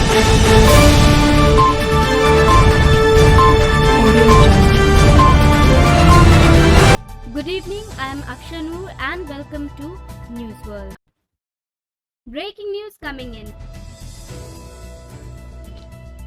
Good evening, I am Akshanur and welcome to News World. Breaking news coming in.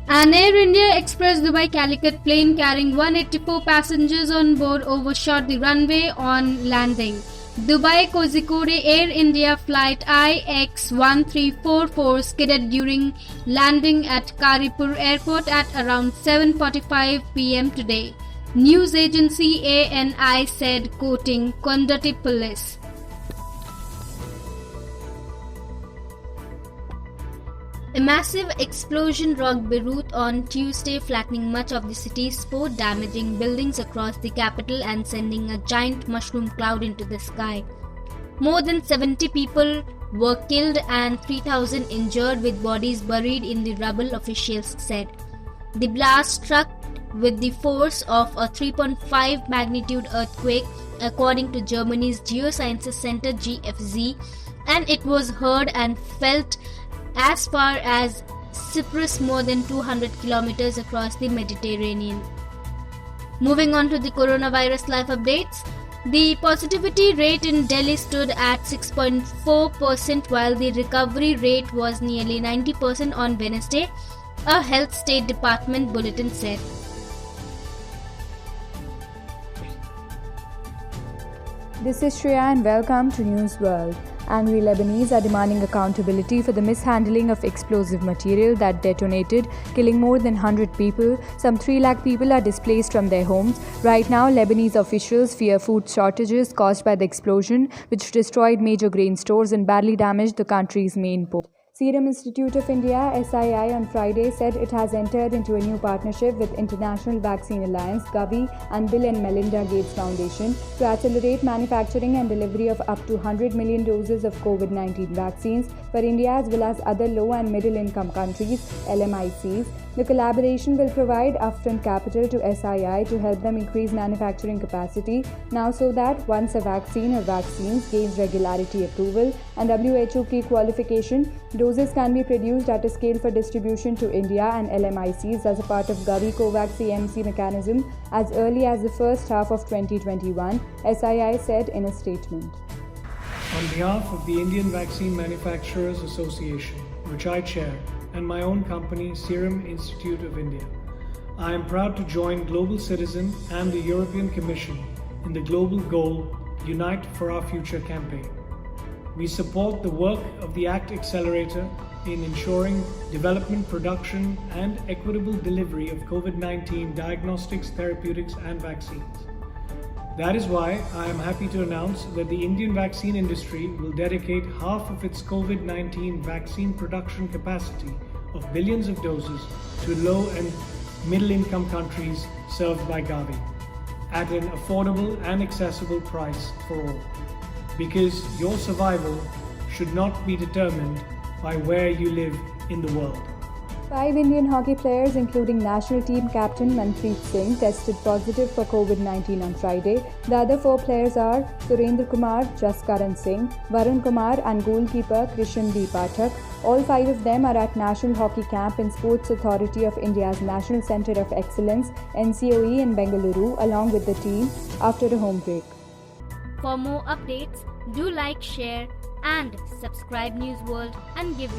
An Air India Express Dubai Calicut plane carrying 184 passengers on board overshot the runway on landing. Dubai Kozhikode Air India flight IX1344 skidded during landing at Karipur Airport at around 7:45 p.m. today. News agency ANI said, quoting Kondati Police. A massive explosion rocked Beirut on Tuesday, flattening much of the city's sport, damaging buildings across the capital and sending a giant mushroom cloud into the sky. More than 70 people were killed and 3,000 injured, with bodies buried in the rubble, officials said. The blast struck with the force of a 3.5 magnitude earthquake, according to Germany's Geosciences Center GFZ, and it was heard and felt as far as Cyprus, more than 200 kilometers across the Mediterranean. Moving on to the coronavirus life updates. The positivity rate in Delhi stood at 6.4%, while the recovery rate was nearly 90% on Wednesday, a Health State Department bulletin said. This is Shreya and welcome to News World. Angry Lebanese are demanding accountability for the mishandling of explosive material that detonated, killing more than 100 people. Some 3 lakh people are displaced from their homes. Right now, Lebanese officials fear food shortages caused by the explosion, which destroyed major grain stores and badly damaged the country's main port. Serum Institute of India (SII) on Friday said it has entered into a new partnership with International Vaccine Alliance (Gavi) and Bill and Melinda Gates Foundation to accelerate manufacturing and delivery of up to 100 million doses of COVID-19 vaccines for India as well as other low and middle income countries (LMICs). The collaboration will provide upfront capital to SII to help them increase manufacturing capacity now, so that once a vaccine or vaccines gains regularity approval and WHO pre-qualification, doses can be produced at a scale for distribution to India and LMICs as a part of Gavi COVAX AMC mechanism as early as the first half of 2021, SII said in a statement. On behalf of the Indian Vaccine Manufacturers Association, which I chair, and my own company, Serum Institute of India, I am proud to join Global Citizen and the European Commission in the global goal, Unite for Our Future campaign. We support the work of the ACT Accelerator in ensuring development, production, and equitable delivery of COVID-19 diagnostics, therapeutics, and vaccines. That is why I am happy to announce that the Indian vaccine industry will dedicate half of its COVID-19 vaccine production capacity of billions of doses to low and middle income countries served by Gavi at an affordable and accessible price for all. Because your survival should not be determined by where you live in the world. 5 Indian hockey players, including national team captain Manpreet Singh, tested positive for COVID-19 on Friday. The other 4 players are Surendra Kumar, Jaskaran Singh, Varun Kumar and goalkeeper Krishan B. Pathak. All 5 of them are at National Hockey Camp in Sports Authority of India's National Centre of Excellence (NCOE) in Bengaluru, along with the team, after a home break. For more updates, do like, share and subscribe News World and give